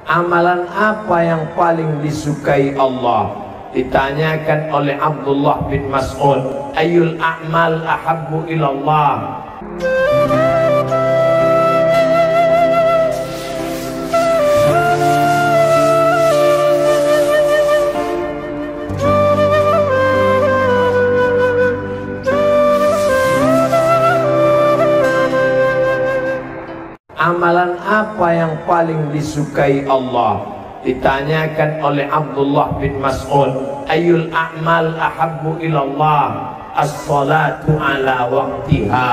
Amalan apa yang paling disukai Allah? Ditanyakan oleh Abdullah bin Mas'ud, Ayyul a'mal ahabbu ilallah? Amalan apa yang paling disukai Allah? Ditanyakan oleh Abdullah bin Mas'ud, Ayyul a'mal ahabbu ilallah? As-salatu ala waktiha,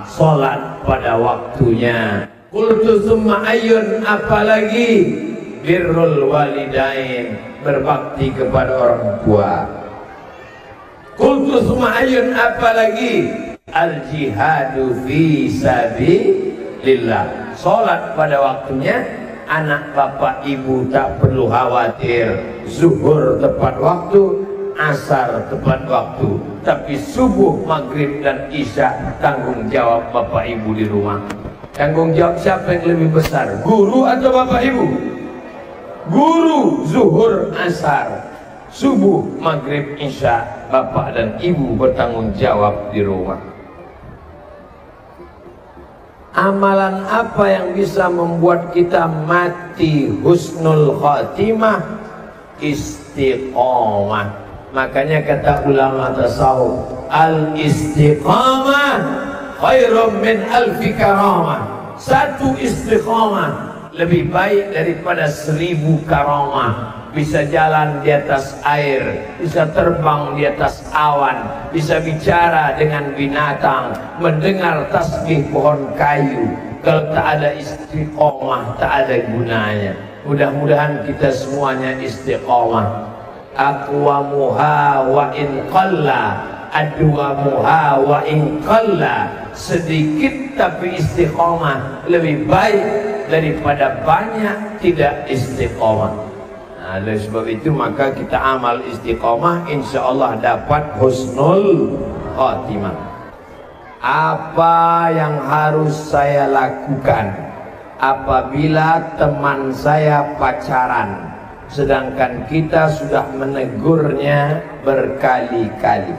salat pada waktunya. Qultu summa ayyun, apalagi? Birrul walidain, berbakti kepada orang tua. Qultu summa ayyun, apalagi? Al-jihadu fi sabilillah, salat pada waktunya. Anak bapak ibu tak perlu khawatir, zuhur tepat waktu, asar tepat waktu, tapi subuh, maghrib dan isya tanggung jawab bapak ibu di rumah. Tanggung jawab siapa yang lebih besar, guru atau bapak ibu? Guru. Zuhur, asar, subuh, maghrib, isya, bapak dan ibu bertanggung jawab di rumah. Amalan apa yang bisa membuat kita mati husnul khatimah? Istiqomah. Makanya kata ulama tasawuf, al istiqamah khairum min alfi karamah. Satu istiqamah lebih baik daripada 1000 karamah. Bisa jalan di atas air, bisa terbang di atas awan, bisa bicara dengan binatang, mendengar tasbih pohon kayu. Kalau tak ada istiqomah, tak ada gunanya. Mudah-mudahan kita semuanya istiqomah. Aqwamuha wa in qalla, adwamuha wa in qalla. Sedikit tapi istiqomah lebih baik daripada banyak tidak istiqomah. Nah, oleh sebab itu maka kita amal istiqomah, insya Allah dapat husnul khatimah. Apa yang harus saya lakukan apabila teman saya pacaran, sedangkan kita sudah menegurnya berkali-kali?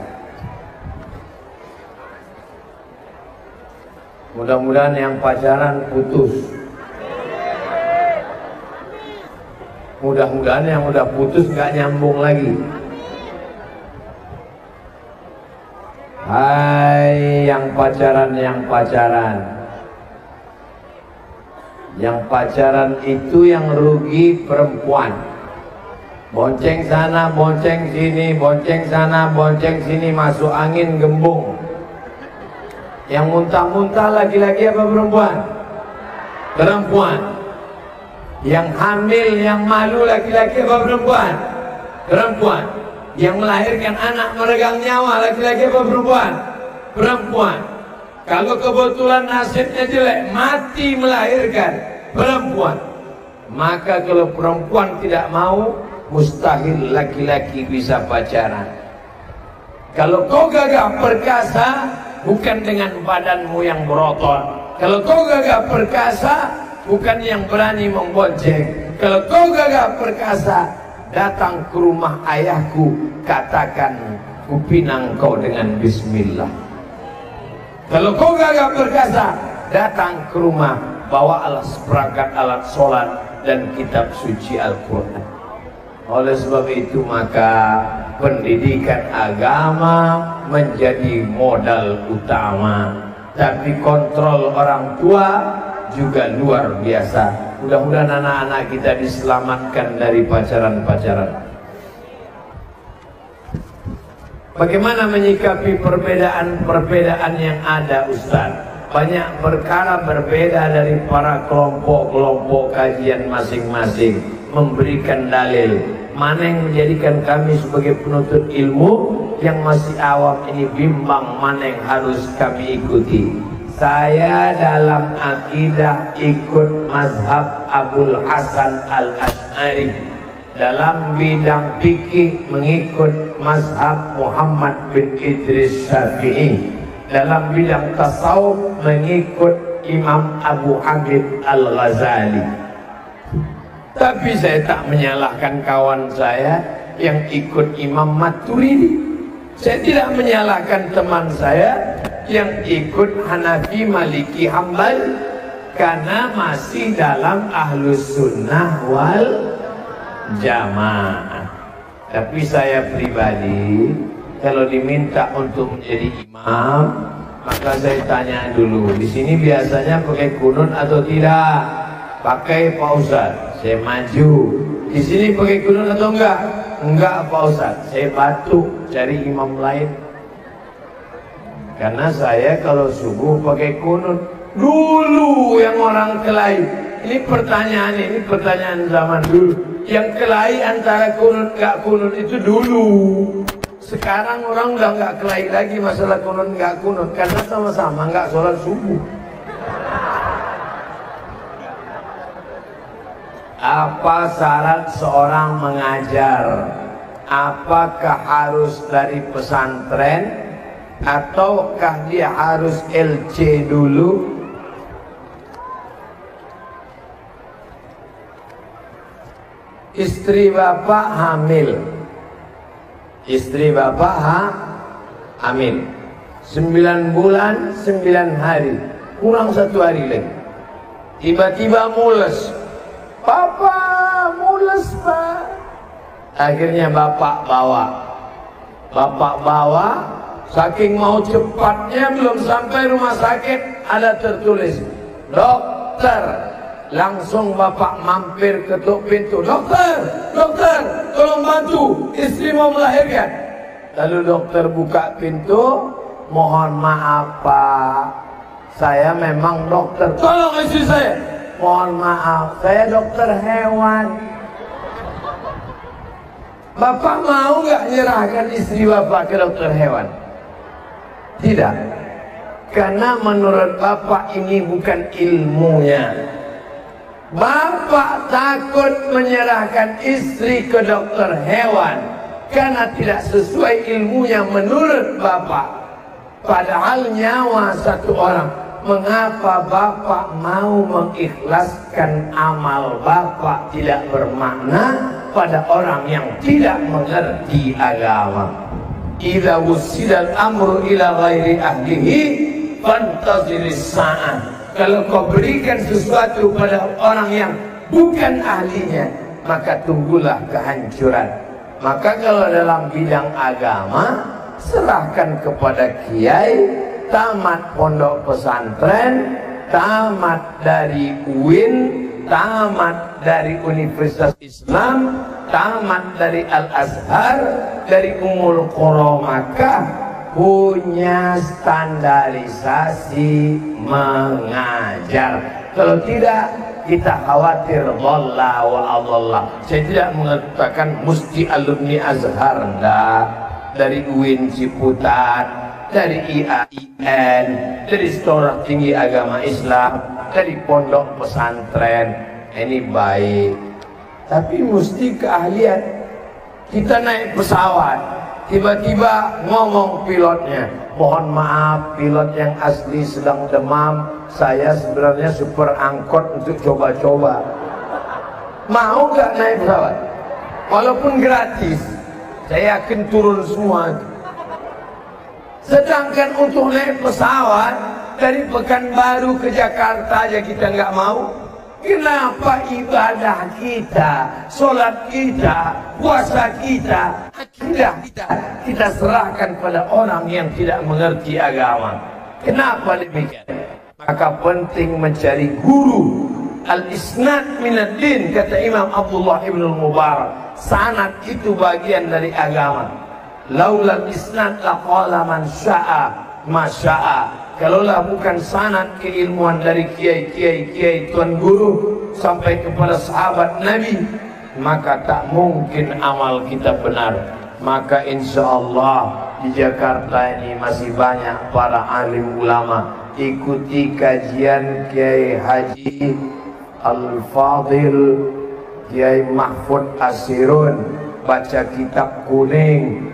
Mudah-mudahan yang pacaran putus. Mudah-mudahan yang udah putus nggak nyambung lagi. Hai yang pacaran, yang pacaran itu yang rugi perempuan. Bonceng sana, bonceng sini, bonceng sana, bonceng sini, masuk angin gembung. Yang muntah-muntah laki-laki apa perempuan? Perempuan. Yang hamil, yang malu laki-laki apa perempuan? Perempuan. Yang melahirkan anak meregang nyawa laki-laki apa perempuan? Perempuan. Kalau kebetulan nasibnya jelek, mati melahirkan, perempuan. Maka kalau perempuan tidak mau, mustahil laki-laki bisa pacaran. Kalau kau gagah perkasa, bukan dengan badanmu yang berotot. Kalau kau gagah perkasa, bukan yang berani membonceng. Kalau kau gagah perkasa, datang ke rumah ayahku, katakan kupinang kau dengan bismillah. Kalau kau gagah perkasa, datang ke rumah, bawa alat seperangkat alat sholat dan kitab suci Al-Quran. Oleh sebab itu maka pendidikan agama menjadi modal utama, tapi kontrol orang tua juga luar biasa. Mudah-mudahan anak-anak kita diselamatkan dari pacaran-pacaran. Bagaimana menyikapi perbedaan-perbedaan yang ada, Ustaz? Banyak perkara berbeda dari para kelompok-kelompok kajian masing-masing, memberikan dalil. Mana yang menjadikan kami sebagai penuntut ilmu yang masih awam ini bimbang mana yang harus kami ikuti? Saya dalam akidah ikut mazhab Abul Hasan Al-Asy'ari. Dalam bidang fikih mengikut mazhab Muhammad bin Idris Syafi'i. Dalam bidang tasawuf mengikut Imam Abu Hamid Al-Ghazali. Tapi saya tak menyalahkan kawan saya yang ikut Imam Maturidi. Saya tidak menyalahkan teman saya yang ikut Hanafi, Maliki, Hambali, karena masih dalam Ahlus Sunnah wal Jamaah. Tapi saya pribadi, kalau diminta untuk menjadi imam, maka saya tanya dulu, di sini biasanya pakai kunut atau tidak? Pakai, Pak Ustaz. Saya maju. Di sini pakai kunut atau enggak? Enggak, Pak Ustaz. Saya batuk, cari imam lain. Karena saya kalau subuh pakai kunut. Dulu yang orang kelahi, ini pertanyaan zaman dulu. Yang kelahi antara kunut enggak kunut itu dulu. Sekarang orang udah enggak kelahi lagi masalah kunut enggak kunut, karena sama-sama enggak sholat subuh. Apa syarat seorang mengajar? Apakah harus dari pesantren ataukah dia harus LC dulu? Istri bapak hamil. Istri bapak hamil 9 bulan 9 hari, kurang 1 hari lagi. Tiba-tiba mules. Papa mules, Pak. Akhirnya bapak bawa, saking mau cepatnya belum sampai rumah sakit ada tertulis dokter. Langsung bapak mampir ketuk pintu. Dokter, tolong bantu, istri mau melahirkan. Lalu dokter buka pintu. Mohon maaf Pak, saya memang dokter. Tolong istri saya. Mohon maaf, saya dokter hewan. Bapak mau nggak nyerahkan istri bapak ke dokter hewan? Tidak. Karena menurut bapak ini bukan ilmunya. Bapak takut menyerahkan istri ke dokter hewan karena tidak sesuai ilmunya menurut bapak. Padahal nyawa satu orang. Mengapa bapak mau mengikhlaskan amal bapak tidak bermakna pada orang yang tidak mengerti agama? Idza wusidal amru ila ghairi ahlihi fantaziris sa'ah. Kalau kau berikan sesuatu pada orang yang bukan ahlinya, maka tunggulah kehancuran. Maka kalau dalam bidang agama, serahkan kepada kiai, tamat pondok pesantren, tamat dari UIN, tamat dari Universitas Islam, tamat dari Al-Azhar, dari Ummul Qura Makkah, punya standarisasi mengajar. Kalau tidak, kita khawatir dhalla wa adalla. Saya tidak mengatakan mesti alumni Azhar, enggak. Dari UIN Ciputat, dari IAIN, dari Sekolah Tinggi Agama Islam, dari pondok pesantren, ini baik. Tapi mesti keahlian. Kita naik pesawat, tiba-tiba ngomong pilotnya, mohon maaf pilot yang asli sedang demam, saya sebenarnya super angkot untuk coba-coba. Mau nggak naik pesawat? Walaupun gratis, saya yakin turun semua. Sedangkan untuk naik pesawat dari Pekanbaru ke Jakarta aja kita nggak mau. Kenapa ibadah kita, sholat kita, puasa kita, akidah kita serahkan pada orang yang tidak mengerti agama? Kenapa demikian? Maka penting mencari guru. Al-isnad minad din, kata Imam Abdullah ibn Mubarak. Sanad itu bagian dari agama. Laulal isnad laqala man sya'a ma sya'a. Kalaulah bukan sanad keilmuan dari kiai tuan guru sampai kepada sahabat Nabi, maka tak mungkin amal kita benar. Maka insya Allah di Jakarta ini masih banyak para alim ulama. Ikuti kajian Kiai Haji Al-Fadil, Kiai Mahfud Asirun, baca kitab kuning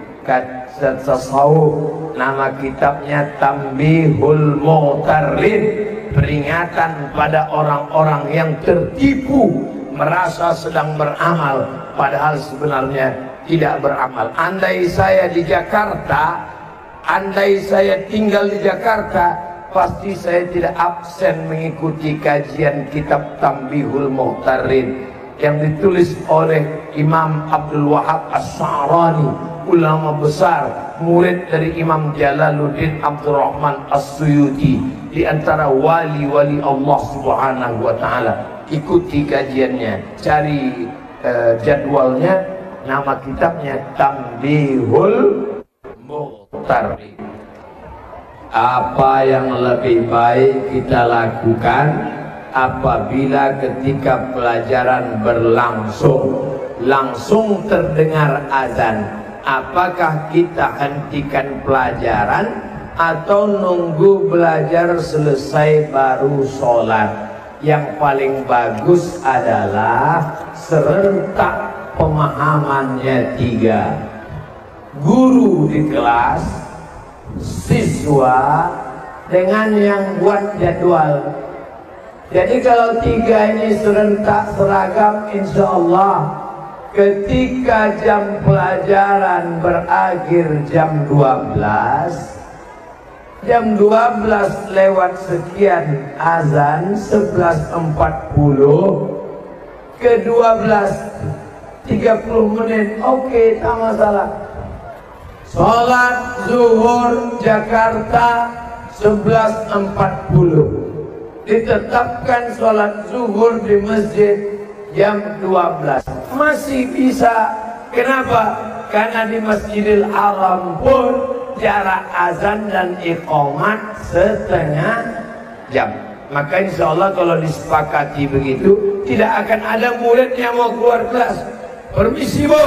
tasawuf, nama kitabnya Tambihul Mu'tarrid, peringatan pada orang-orang yang tertipu merasa sedang beramal padahal sebenarnya tidak beramal. Andai saya di Jakarta, andai saya tinggal di Jakarta, pasti saya tidak absen mengikuti kajian kitab Tambihul Muhtarin yang ditulis oleh Imam Abdul Wahab As-Sa'rani, ulama besar, murid dari Imam Jalaluddin Abdurrahman As-Suyuti, di antara wali-wali Allah Subhanahu wa Ta'ala. Ikuti kajiannya, cari jadwalnya, nama kitabnya Tambihul Muhtarin. Apa yang lebih baik kita lakukan apabila ketika pelajaran berlangsung langsung terdengar azan? Apakah kita hentikan pelajaran atau nunggu belajar selesai baru sholat? Yang paling bagus adalah serentak pemahamannya 3. Guru di kelas, siswa, dengan yang buat jadwal. Jadi kalau 3 ini serentak seragam, insya Allah ketika jam pelajaran berakhir jam 12, jam 12 lewat sekian azan 11.40 ke 12.30 menit, oke, tak masalah. Sholat zuhur Jakarta 11.40, ditetapkan sholat zuhur di masjid jam 12, masih bisa. Kenapa? Karena di Masjidil Haram pun jarak azan dan iqamat setengah jam. Maka insya Allah kalau disepakati begitu, tidak akan ada murid yang mau keluar kelas. Permisi bu,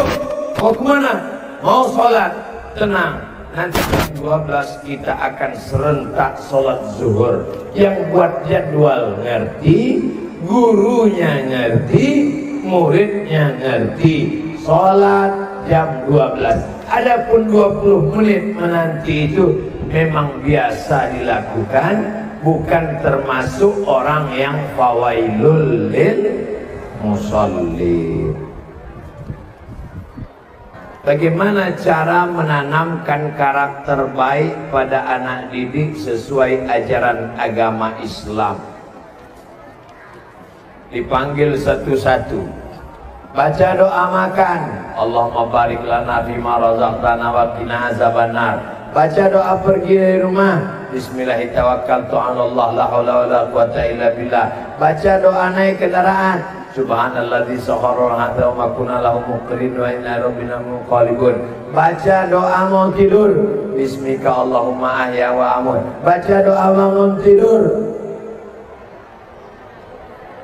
mau kemana? Mau sholat. Tenang, nanti jam 12 kita akan serentak sholat zuhur. Yang buat jadwal ngerti, gurunya ngerti, muridnya ngerti. Sholat jam 12. Adapun 20 menit menanti itu memang biasa dilakukan, bukan termasuk orang yang fawailul lil musallin. Bagaimana cara menanamkan karakter baik pada anak didik sesuai ajaran agama Islam? Dipanggil satu-satu. Baca doa makan, Allahumma barik lana fima razaqtana wa qina azabannar. Baca doa pergi dari rumah, bismillahirrahmanirrahim, tawakkaltu 'ala Allah, la haula wala quwwata illa billah. Baca doa naik kendaraan, subhanalladzi sakhkhara lana ma kunna lahu muqrin wa inna rabbina munqalibun. Baca doa mau tidur, bismika Allahumma ahya wa amut. Baca doa bangun tidur,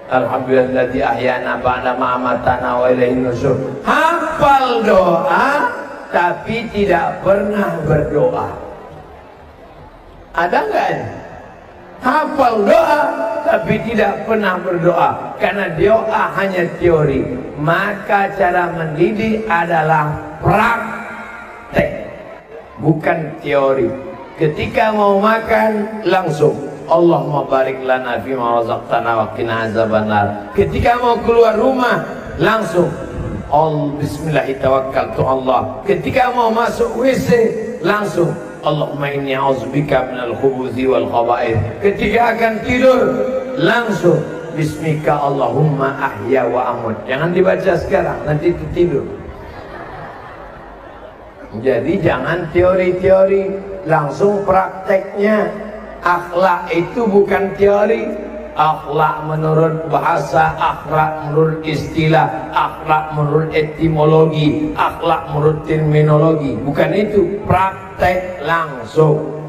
alhamdulillahilladzi ahyana ba'da ma amatana wa ilaihin nusyur. Hafal doa tapi tidak pernah berdoa. Ada enggak ini? Hafal doa tapi tidak pernah berdoa, karena doa hanya teori. Maka cara mendidik adalah praktek, bukan teori. Ketika mau makan langsung Allahumma barik lana fima razaqtana wa qina azabannar. Ketika mau keluar rumah langsung bismillahirrahmanirrahim Allah. Ketika mau masuk WC langsung Allahumma inni a'udzubika minal khubuthi wal khaba'ith. Ketika akan tidur langsung bismika Allahumma ahya wa amut. Jangan dibaca sekarang, nanti tidur. Jadi jangan teori-teori, langsung prakteknya. Akhlak itu bukan teori. Akhlak menurut bahasa, akhlak menurut istilah, akhlak menurut etimologi, akhlak menurut terminologi. Bukan itu, praktek langsung.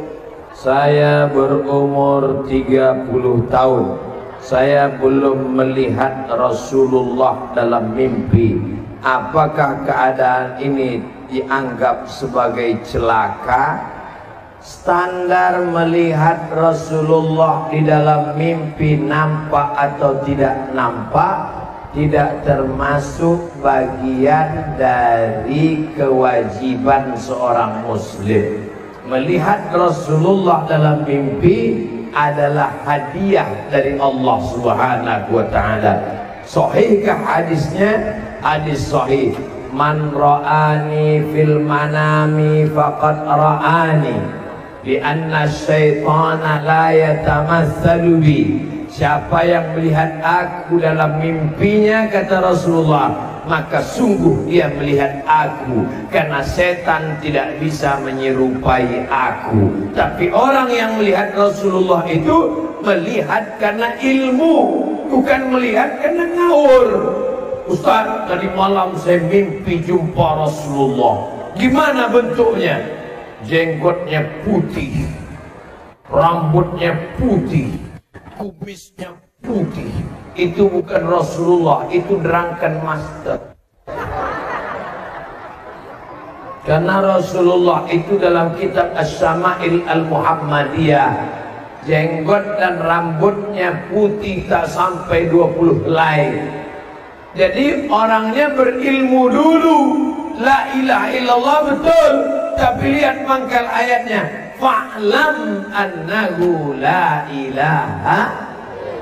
Saya berumur 30 tahun. Saya belum melihat Rasulullah dalam mimpi. Apakah keadaan ini dianggap sebagai celaka? Standar melihat Rasulullah di dalam mimpi nampak atau tidak nampak tidak termasuk bagian dari kewajiban seorang muslim. Melihat Rasulullah dalam mimpi adalah hadiah dari Allah Subhanahu wa ta'ala. Sahihkah hadisnya? Hadis sahih. Man ra'ani fil manami faqad ra'ani bi anna syaitana la yatamassalu bi. Siapa yang melihat aku dalam mimpinya, kata Rasulullah, maka sungguh dia melihat aku, karena setan tidak bisa menyerupai aku. Tapi orang yang melihat Rasulullah itu melihat karena ilmu, bukan melihat karena ngawur. Ustaz, tadi malam saya mimpi jumpa Rasulullah. Gimana bentuknya? Jenggotnya putih, rambutnya putih, kumisnya putih. Itu bukan Rasulullah, itu drunken master. Karena Rasulullah itu dalam kitab As-Sama'il Al-Muhammadiyah, jenggot dan rambutnya putih tak sampai 20 helai. Jadi orangnya berilmu dulu, la ilaha illallah betul, tapi lihat pangkal ayatnya, fa'lam annahu la ilaha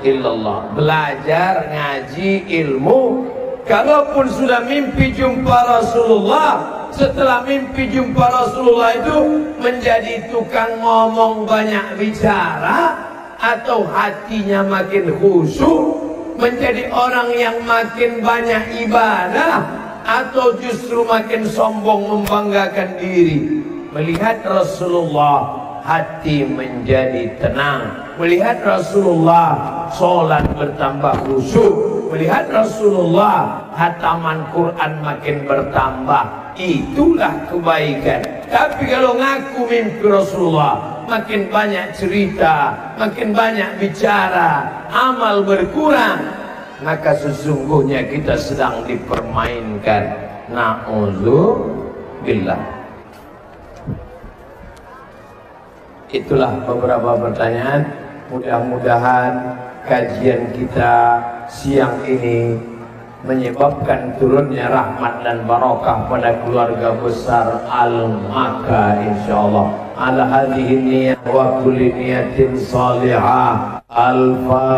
illallah. Belajar ngaji ilmu. Kalaupun sudah mimpi jumpa Rasulullah, setelah mimpi jumpa Rasulullah itu menjadi tukang ngomong banyak bicara, atau hatinya makin khusyuk, menjadi orang yang makin banyak ibadah, atau justru makin sombong membanggakan diri. Melihat Rasulullah, hati menjadi tenang. Melihat Rasulullah, sholat bertambah khusyuk. Melihat Rasulullah, hataman Quran makin bertambah. Itulah kebaikan. Tapi kalau ngaku mimpi Rasulullah, makin banyak cerita, makin banyak bicara, amal berkurang, maka sesungguhnya kita sedang dipermainkan. Na'udzubillah. Itulah beberapa pertanyaan. Mudah-mudahan kajian kita siang ini menyebabkan turunnya rahmat dan barakah pada keluarga besar Al-Maka, insyaallah. Ala hadhihi niyyah wa kulli niyatin salihah. Al-Fatihah.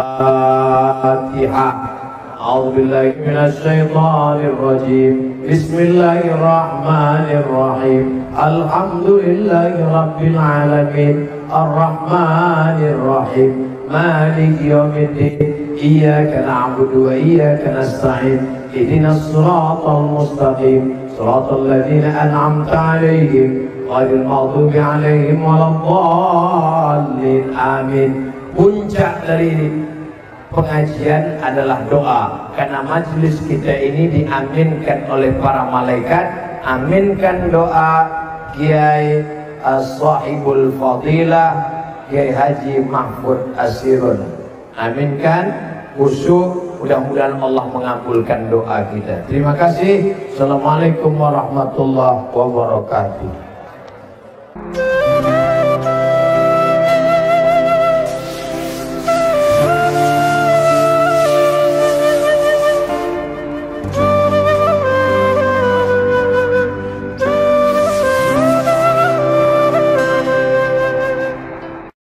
A'udzu billahi minasy syaithanir rajim. Bismillahirrahmanirrahim. Alhamdulillahi rabbil alamin. Ar-Rahmanir Rahim. Maliki yaumiddin. Iyyaka na'budu wa iyyaka nasta'in. Ihdinas siratal mustaqim. Siratal ladzina an'amta 'alaihim ghairil maghdubi 'alaihim waladdallin. Amin. Puncak dari pengajian adalah doa, karena majelis kita ini diaminkan oleh para malaikat. Aminkan doa Kiai As-Sahibul Fadilah Kiai Haji Mahfud Asirun. Aminkan, khusyuk, mudah-mudahan Allah mengabulkan doa kita. Terima kasih. Assalamualaikum warahmatullahi wabarakatuh.